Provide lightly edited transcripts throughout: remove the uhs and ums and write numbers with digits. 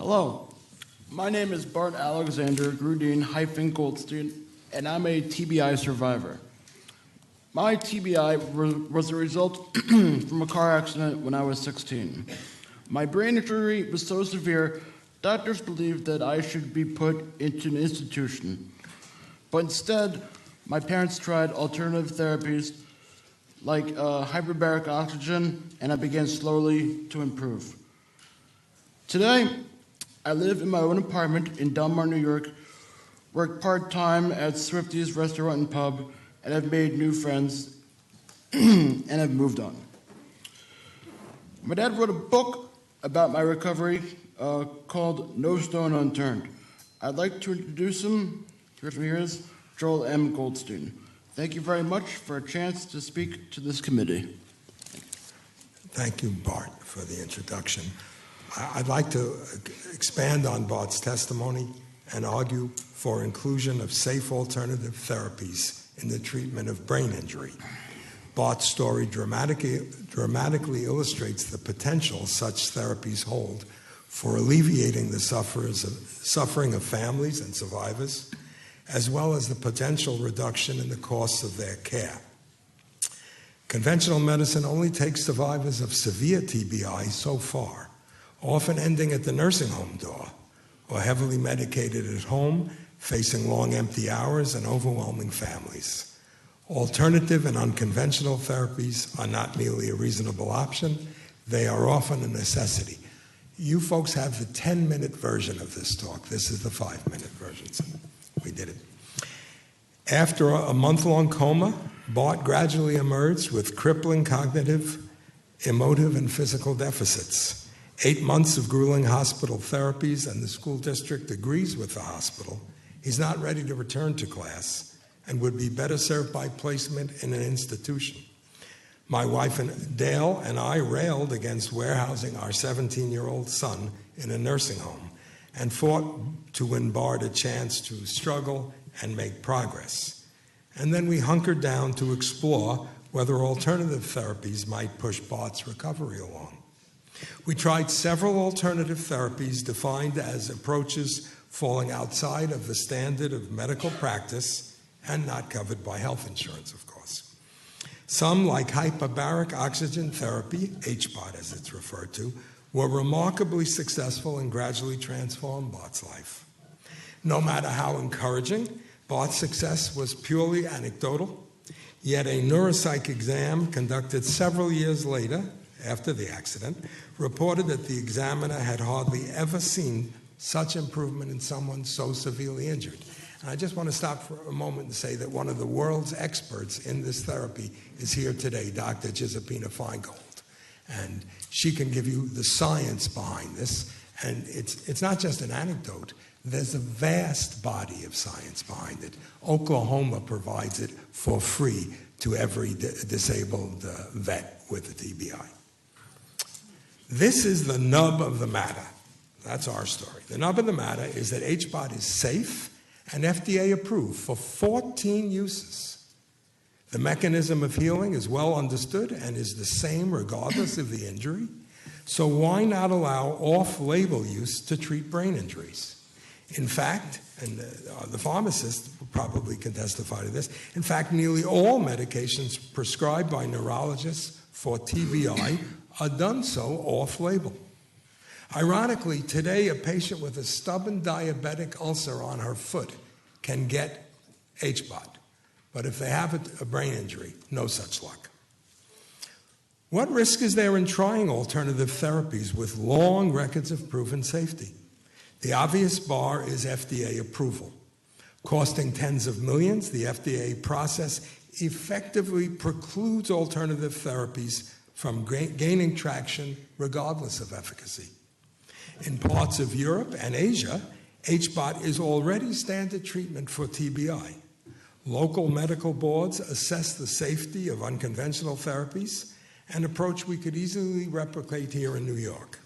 Hello, my name is Bart Alexander Grudine Goldstein, and I'm a TBI survivor. My TBI was a result from a car accident when I was 16. My brain injury was so severe, doctors believed that I should be put into an institution. But instead, my parents tried alternative therapies like hyperbaric oxygen, and I began slowly to improve. Today, I live in my own apartment in Delmar, New York, work part-time at Swifty's Restaurant and Pub, and have made new friends and have moved on. My dad wrote a book about my recovery called No Stone Unturned. I'd like to introduce him. Here he is, Joel M. Goldstein. Thank you very much for a chance to speak to this committee. Thank you, Bart, for the introduction. I'd like to expand on Bart's testimony and argue for inclusion of safe alternative therapies in the treatment of brain injury. Bart's story dramatically illustrates the potential such therapies hold for alleviating the suffering of families and survivors, as well as the potential reduction in the costs of their care. Conventional medicine only takes survivors of severe TBI so far, often ending at the nursing home door, or heavily medicated at home, facing long empty hours and overwhelming families. Alternative and unconventional therapies are not merely a reasonable option, they are often a necessity. You folks have the 10-minute version of this talk. This is the 5-minute version, so we did it. After a month-long coma, Bart gradually emerged with crippling cognitive, emotive, and physical deficits. 8 months of grueling hospital therapies, and the school district agrees with the hospital. He's not ready to return to class and would be better served by placement in an institution. My wife Dale and I railed against warehousing our 17-year-old son in a nursing home and fought to win Bart a chance to struggle and make progress. And then we hunkered down to explore whether alternative therapies might push Bart's recovery along. We tried several alternative therapies defined as approaches falling outside of the standard of medical practice and not covered by health insurance, of course. Some, like hyperbaric oxygen therapy, HBOT as it's referred to, were remarkably successful and gradually transformed Bart's life. No matter how encouraging, Bart's success was purely anecdotal, yet a neuropsych exam conducted several years later, after the accident, reported that the examiner had hardly ever seen such improvement in someone so severely injured. And I just want to stop for a moment and say that one of the world's experts in this therapy is here today, Dr. Giuseppina Feingold. And she can give you the science behind this. And it's not just an anecdote. There's a vast body of science behind it. Oklahoma provides it for free to every disabled vet with a TBI. This is the nub of the matter. That's our story. The nub of the matter is that HBOT is safe and FDA approved for 14 uses. The mechanism of healing is well understood and is the same regardless of the injury. So why not allow off-label use to treat brain injuries? In fact, and the pharmacist probably can testify to this, in fact, nearly all medications prescribed by neurologists for TBI are done so off-label. Ironically, today a patient with a stubborn diabetic ulcer on her foot can get HBOT, but if they have a brain injury, no such luck. What risk is there in trying alternative therapies with long records of proven safety? The obvious bar is FDA approval. Costing tens of millions, the FDA process effectively precludes alternative therapies from gaining traction regardless of efficacy. In parts of Europe and Asia, HBOT is already standard treatment for TBI. Local medical boards assess the safety of unconventional therapies, an approach we could easily replicate here in New York.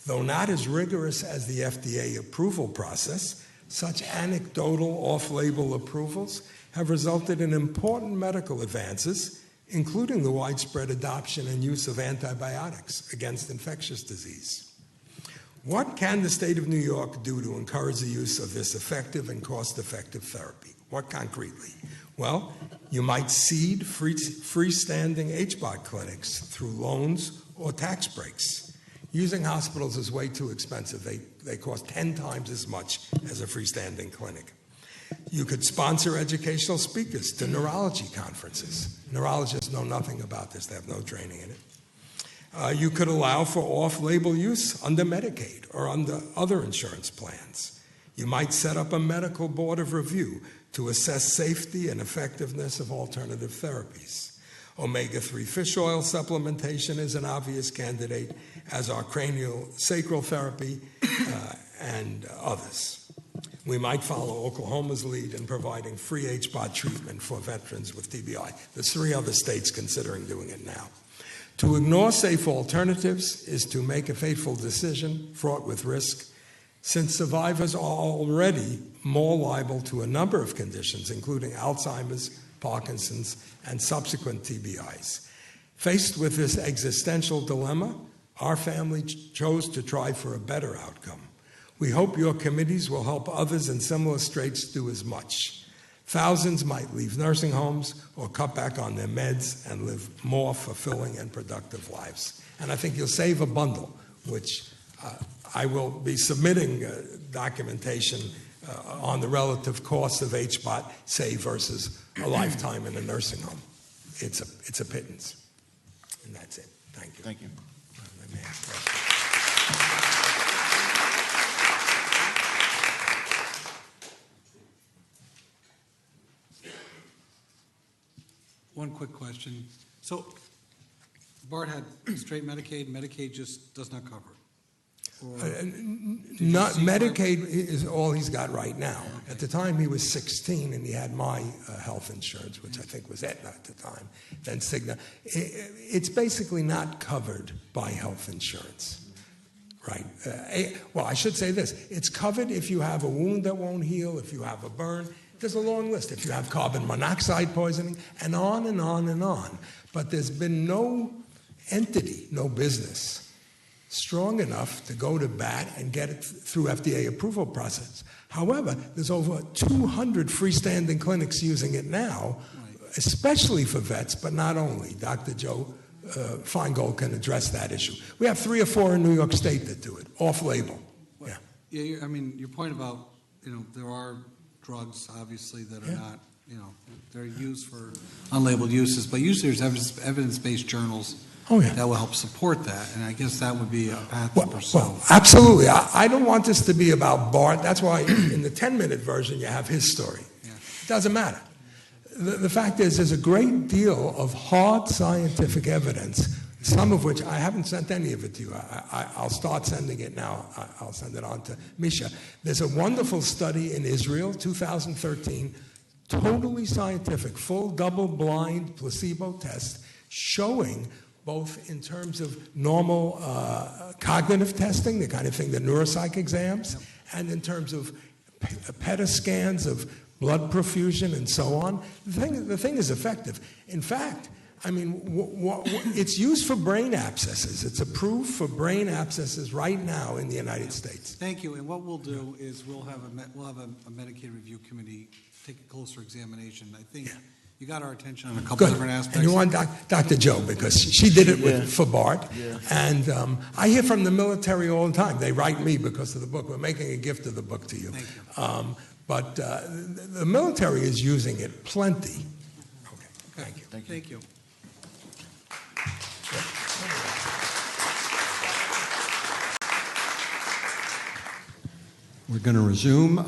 Though not as rigorous as the FDA approval process, such anecdotal off-label approvals have resulted in important medical advances, including the widespread adoption and use of antibiotics against infectious disease. What can the state of New York do to encourage the use of this effective and cost-effective therapy? What concretely? Well, you might seed freestanding HBOT clinics through loans or tax breaks. Using hospitals is way too expensive. They cost 10 times as much as a freestanding clinic. You could sponsor educational speakers to neurology conferences. Neurologists know nothing about this. They have no training in it. You could allow for off-label use under Medicaid or under other insurance plans. You might set up a medical board of review to assess safety and effectiveness of alternative therapies. Omega-3 fish oil supplementation is an obvious candidate, as are cranial sacral therapy and others. We might follow Oklahoma's lead in providing free HBOT treatment for veterans with TBI. There's 3 other states considering doing it now. To ignore safe alternatives is to make a fateful decision fraught with risk, since survivors are already more liable to a number of conditions, including Alzheimer's, Parkinson's, and subsequent TBIs. Faced with this existential dilemma, our family chose to try for a better outcome. We hope your committees will help others in similar straits do as much. Thousands might leave nursing homes or cut back on their meds and live more fulfilling and productive lives. And I think you'll save a bundle, which I will be submitting documentation on the relative cost of HBOT, say, versus a lifetime in a nursing home. It's a pittance. And that's it. Thank you. Thank you. Let me ask questions. One quick question. So Bart had straight Medicaid. Medicaid just does not cover it. Not Medicaid is all he's got right now. Okay. At the time, he was 16, and he had my health insurance, which I think was Aetna at the time, then Cigna. It's basically not covered by health insurance, right? Well, I should say this. It's covered if you have a wound that won't heal, if you have a burn. There's a long list. If you have carbon monoxide poisoning, and on and on and on. But there's been no entity, no business, strong enough to go to bat and get it through FDA approval process. However, there's over 200 freestanding clinics using it now, especially for vets, but not only. Dr. Joe Feingold can address that issue. We have 3 or 4 in New York State that do it, off-label. Yeah. Yeah. I mean, your point about, there are drugs, obviously, that are not, they're used for unlabeled uses, but usually there's evidence-based journals that will help support that, and I guess that would be a path to pursue. Well, absolutely. I don't want this to be about Bart. That's why in the 10-minute version you have his story. Yeah. It doesn't matter. The fact is, there's a great deal of hard scientific evidence, some of which I haven't sent any of it to you. I'll start sending it now. I'll send it on to Misha. There's a wonderful study in Israel, 2013, totally scientific, full double-blind placebo test showing both in terms of normal cognitive testing, the kind of thing, the neuropsych exams, and in terms of PET scans of blood perfusion and so on. The thing is effective. In fact, I mean, it's used for brain abscesses. It's approved for brain abscesses right now in the United States. Thank you. And what we'll do is we'll have a Medicaid review committee take a closer examination. I think you got our attention on a couple different aspects. And you want Dr. Joe, because she did it for Bart. Yeah. And I hear from the military all the time. They write me because of the book. We're making a gift of the book to you. Thank you. But the military is using it plenty. Okay. Thank you. Thank you. We're going to resume.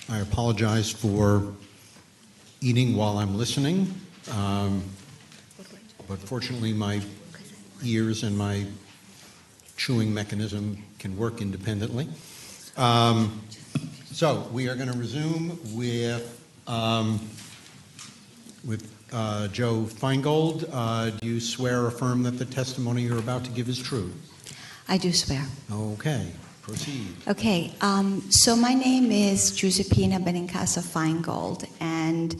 I apologize for eating while I'm listening, but fortunately my ears and my chewing mechanism can work independently. So we are going to resume with Joe Feingold. Do you swear or affirm that the testimony you're about to give is true? I do swear. Okay, proceed. Okay, so my name is Giuseppina Benincasa Feingold, and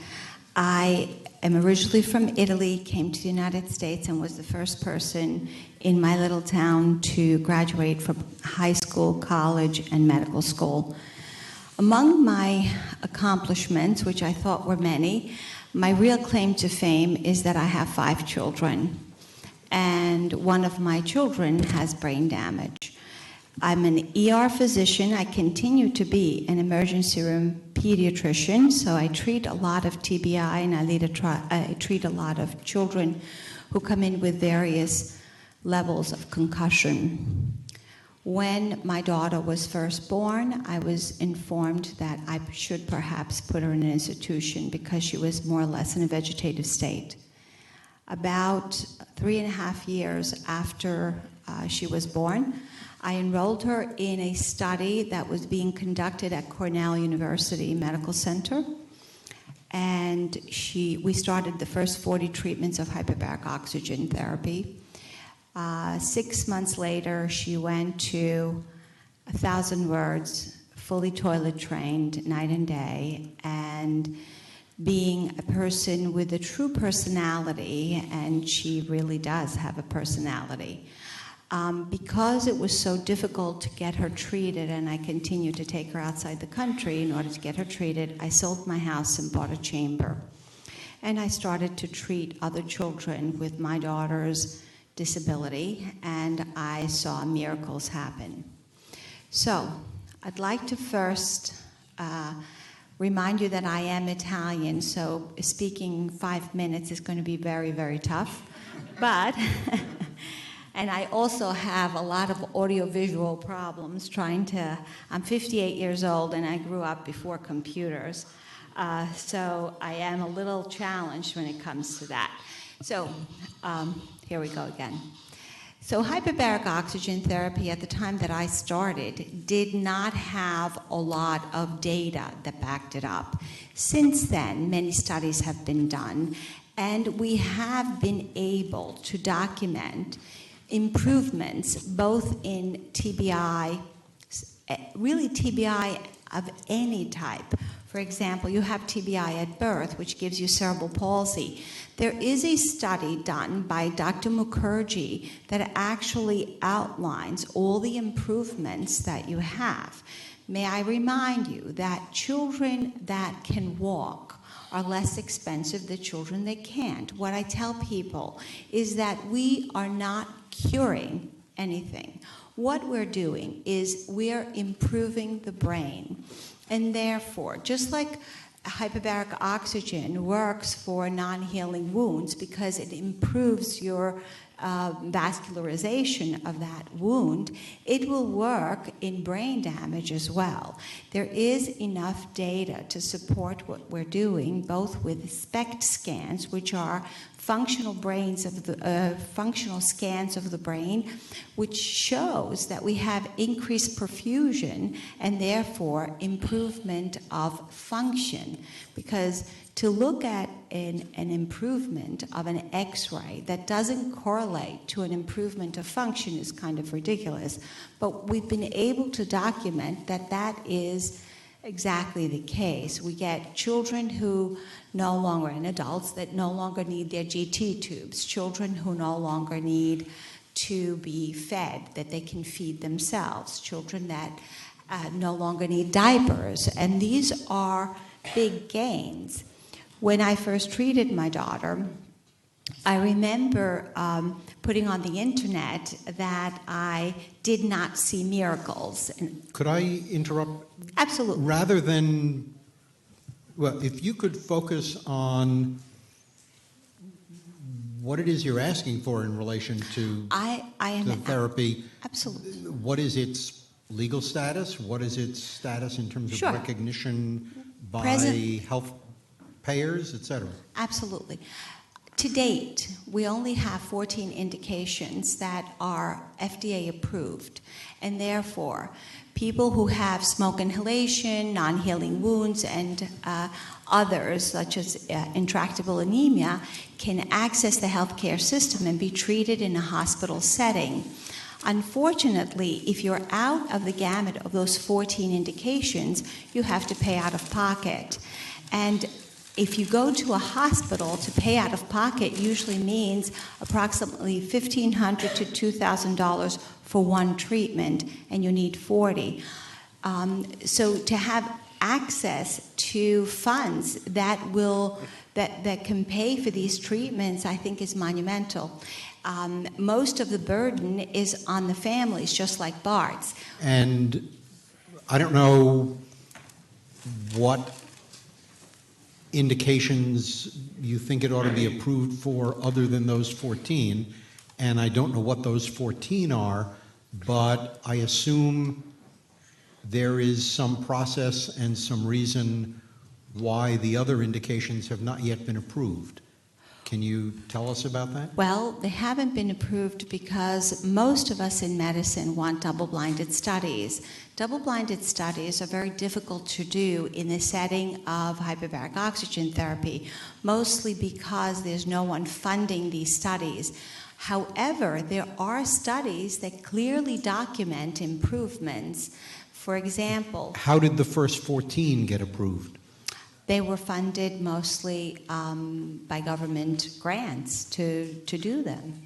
I am originally from Italy, came to the United States, and was the first person in my little town to graduate from high school, college, and medical school. Among my accomplishments, which I thought were many, my real claim to fame is that I have 5 children, and one of my children has brain damage. I'm an ER physician. I continue to be an emergency room pediatrician, so I treat a lot of TBI, and I treat a lot of children who come in with various levels of concussion. When my daughter was first born, I was informed that I should perhaps put her in an institution because she was more or less in a vegetative state. About 3.5 years after she was born, I enrolled her in a study that was being conducted at Cornell University Medical Center, and we started the first 40 treatments of hyperbaric oxygen therapy. 6 months later, she went to 1,000 words, fully toilet trained, night and day, and being a person with a true personality, and she really does have a personality. Because it was so difficult to get her treated, and I continued to take her outside the country in order to get her treated, I sold my house and bought a chamber. And I started to treat other children with my daughter's disability, and I saw miracles happen. So, I'd like to first remind you that I am Italian, so speaking 5 minutes is going to be very, very tough. But and I also have a lot of audiovisual problems I'm 58 years old and I grew up before computers. So I am a little challenged when it comes to that. So here we go again. So hyperbaric oxygen therapy at the time that I started did not have a lot of data that backed it up. Since then, many studies have been done, and we have been able to document improvements both in TBI, really TBI of any type. For example, you have TBI at birth, which gives you cerebral palsy. There is a study done by Dr. Mukherjee that actually outlines all the improvements that you have. May I remind you that children that can walk are less expensive than children that can't. What I tell people is that we are not curing anything. What we're doing is we're improving the brain. And therefore, just like hyperbaric oxygen works for non-healing wounds because it improves your vascularization of that wound, it will work in brain damage as well. There is enough data to support what we're doing, both with SPECT scans, which are functional scans of the brain, which shows that we have increased perfusion and therefore improvement of function. Because to look at an improvement of an X-ray that doesn't correlate to an improvement of function is kind of ridiculous. But we've been able to document that that is exactly the case. We get children who no longer, and adults that no longer need their GT tubes, children who no longer need to be fed, that they can feed themselves, children that no longer need diapers, and these are big gains. When I first treated my daughter, I remember putting on the internet that I did not see miracles. Could I interrupt? Absolutely. Rather than, well, if you could focus on what it is you're asking for in relation to the therapy. Absolutely. What is its legal status? What is its status in terms of recognition by health payers, et cetera? Absolutely. To date, we only have 14 indications that are FDA approved, and therefore, people who have smoke inhalation, non-healing wounds, and others, such as intractable anemia, can access the healthcare system and be treated in a hospital setting. Unfortunately, if you're out of the gamut of those 14 indications, you have to pay out of pocket. And If you go to a hospital, to pay out of pocket usually means approximately $1,500 to $2,000 for one treatment, and you need 40. So to have access to funds that can pay for these treatments, I think, is monumental. Most of the burden is on the families, just like Bart's. And I don't know what indications you think it ought to be approved for other than those 14, and I don't know what those 14 are, but I assume there is some process and some reason why the other indications have not yet been approved. Can you tell us about that? Well, they haven't been approved because most of us in medicine want double-blinded studies. Double-blinded studies are very difficult to do in the setting of hyperbaric oxygen therapy, mostly because there's no one funding these studies. However, there are studies that clearly document improvements. For example, How did the first 14 get approved? they were funded mostly by government grants to do them.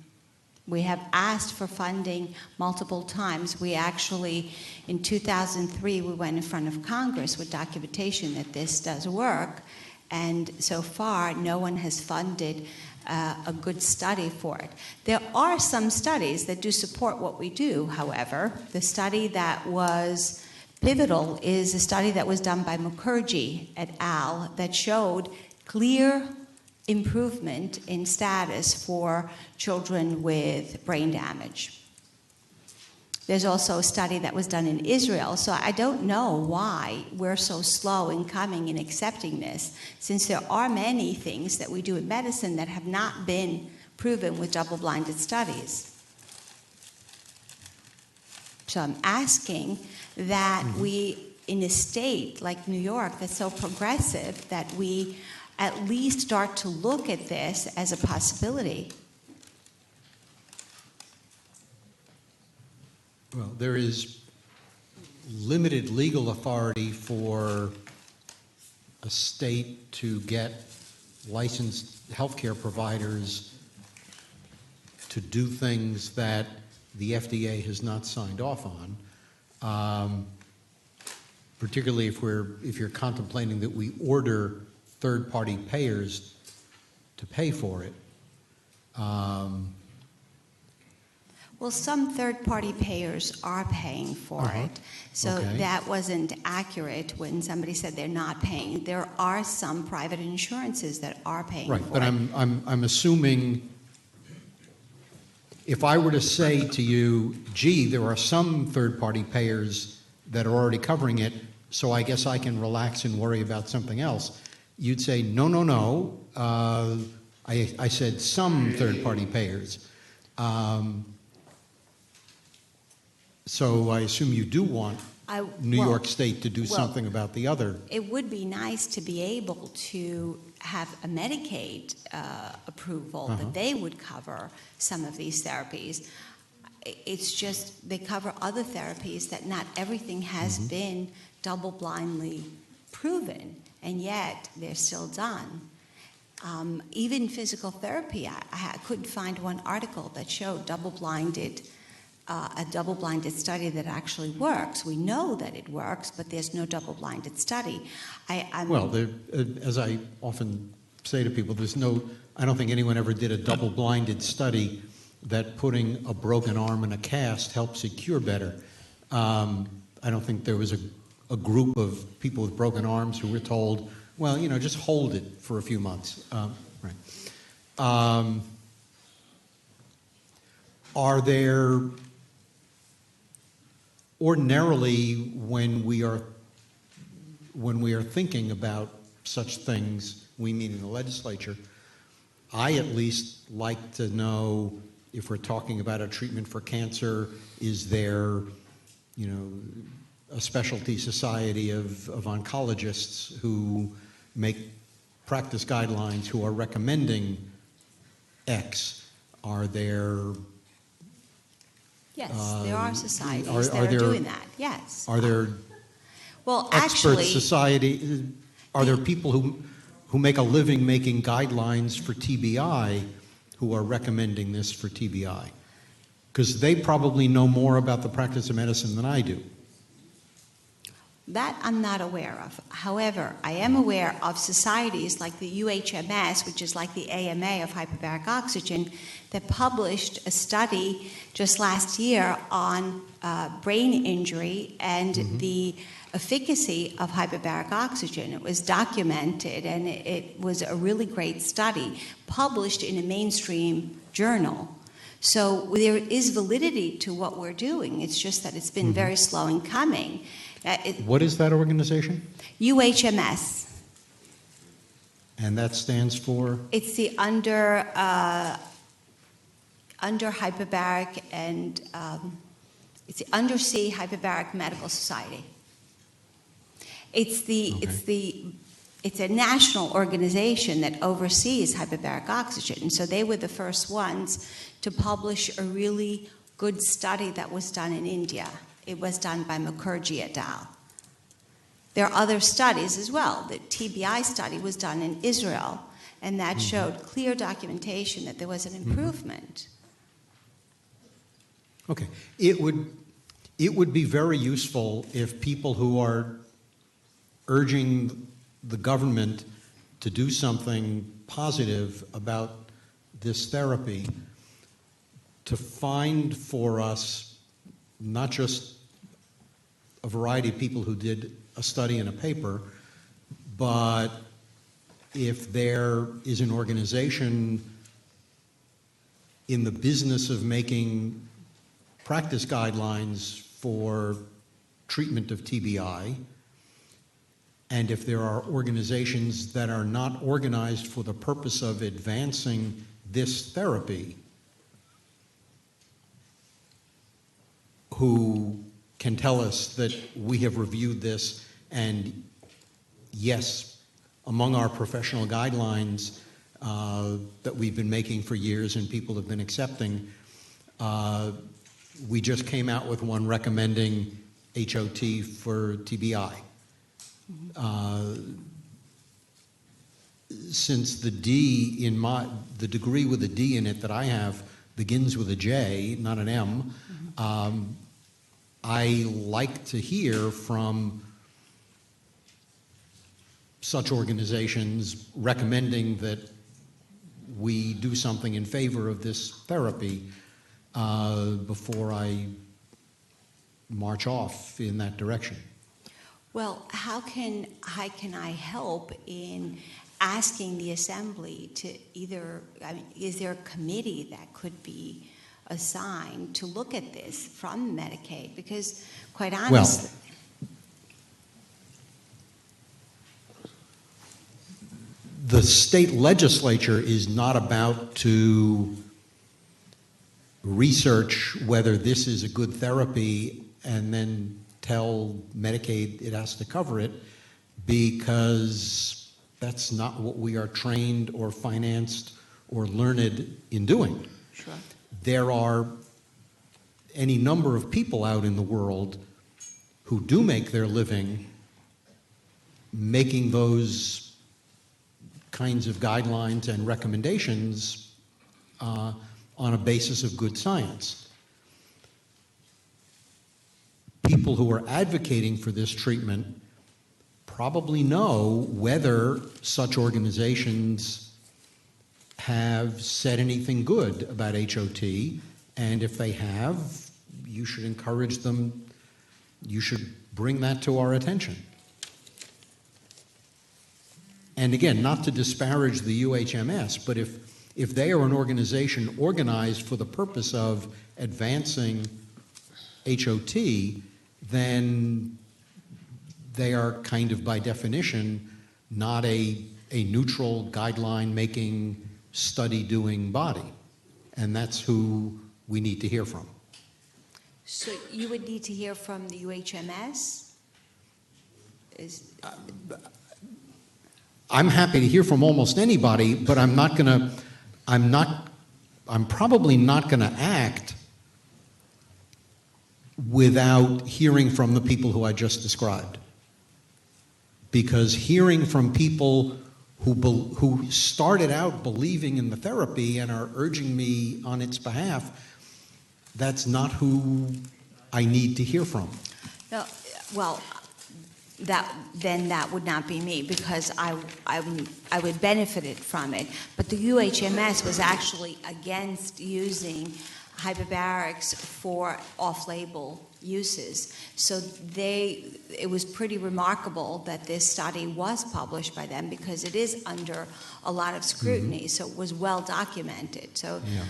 We have asked for funding multiple times. We actually, in 2003, we went in front of Congress with documentation that this does work, and so far, no one has funded a good study for it. There are some studies that do support what we do, however. The study that was pivotal is a study that was done by Mukherjee et al. That showed clear improvement in status for children with brain damage. There's also a study that was done in Israel, so I don't know why we're so slow in coming and accepting this, since there are many things that we do in medicine that have not been proven with double-blinded studies. So I'm asking that we, in a state like New York that's so progressive, that we at least start to look at this as a possibility. Well, there is limited legal authority for a state to get licensed healthcare providers to do things that the FDA has not signed off on, particularly if you're contemplating that we order third-party payers to pay for it. Well, some third-party payers are paying for it, so Okay. that wasn't accurate when somebody said they're not paying. There are some private insurances that are paying Right, for but it. I'm assuming if I were to say to you, gee, there are some third-party payers that are already covering it, so I guess I can relax and worry about something else, you'd say, no, no, no. I said some third-party payers. So I assume you do want New York State to do something about the other. It would be nice to be able to have a Medicaid approval that they would cover some of these therapies. It's just they cover other therapies that not everything has been double-blindly proven, and yet they're still done. Even physical therapy, I couldn't find one article that showed a double-blinded study that actually works. We know that it works, but there's no double-blinded study. As I often say to people, I don't think anyone ever did a double-blinded study that putting a broken arm in a cast helps it cure better. I don't think there was a group of people with broken arms who were told, well, just hold it for a few months. Are there ordinarily, when we are thinking about such things, we mean in the legislature, I at least like to know if we're talking about a treatment for cancer, is there, a specialty society of oncologists who make practice guidelines, who are recommending X? Are there Yes, there are societies that are doing that. Yes. Are there Well, expert actually, society? Are there people who make a living making guidelines for TBI who are recommending this for TBI? Because they probably know more about the practice of medicine than I do. That I'm not aware of. However, I am aware of societies like the UHMS, which is like the AMA of hyperbaric oxygen, that published a study just last year on brain injury and the efficacy of hyperbaric oxygen. It was documented, and it was a really great study published in a mainstream journal. So there is validity to what we're doing. It's just that it's been very slow in coming. What is that organization? UHMS. And that stands for? It's the under hyperbaric and it's the Undersea Hyperbaric Medical Society. It's a national organization that oversees hyperbaric oxygen. So they were the first ones to publish a really good study that was done in India. It was done by Mukherjee et al. There are other studies as well. The TBI study was done in Israel, and that showed clear documentation that there was an improvement. Okay. It would be very useful if people who are urging the government to do something positive about this therapy to find for us not just a variety of people who did a study in a paper, but if there is an organization in the business of making practice guidelines for treatment of TBI, and if there are organizations that are not organized for the purpose of advancing this therapy, who can tell us that we have reviewed this and yes, among our professional guidelines that we've been making for years and people have been accepting, we just came out with one recommending HOT for TBI. Since the D in the degree with a D in it that I have begins with a J, not an M, I like to hear from such organizations recommending that we do something in favor of this therapy before I march off in that direction. Well, how can I help in asking the Assembly to either, is there a committee that could be assigned to look at this from Medicaid? Because quite honestly... Well, the state legislature is not about to research whether this is a good therapy and then tell Medicaid it has to cover it, because that's not what we are trained or financed or learned in doing. Sure. There are any number of people out in the world who do make their living making those kinds of guidelines and recommendations on a basis of good science. People who are advocating for this treatment probably know whether such organizations have said anything good about HOT, and if they have, you should encourage them, you should bring that to our attention. And again, not to disparage the UHMS, but if they are an organization organized for the purpose of advancing HOT, then they are kind of by definition not a neutral guideline-making, study-doing body. And that's who we need to hear from. So you would need to hear from the UHMS? I'm happy to hear from almost anybody, but I'm probably not going to act without hearing from the people who I just described. Because hearing from people who started out believing in the therapy and are urging me on its behalf, that's not who I need to hear from. No, well, that would not be me, because I would benefit from it. But the UHMS was actually against using hyperbarics for off-label uses. So it was pretty remarkable that this study was published by them, because it is under a lot of scrutiny, so it was well documented. So Yeah.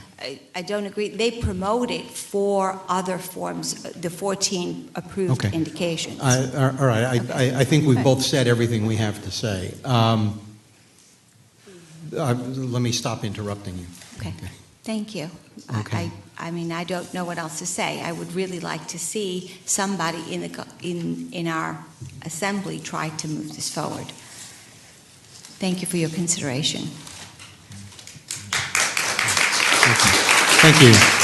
I don't agree. They promote it for other forms, the 14 approved Okay. indications. All right, I think we've both said everything we have to say. Let me stop interrupting you. Okay, thank you. Okay. I mean, I don't know what else to say. I would really like to see somebody in our assembly try to move this forward. Thank you for your consideration. Thank you.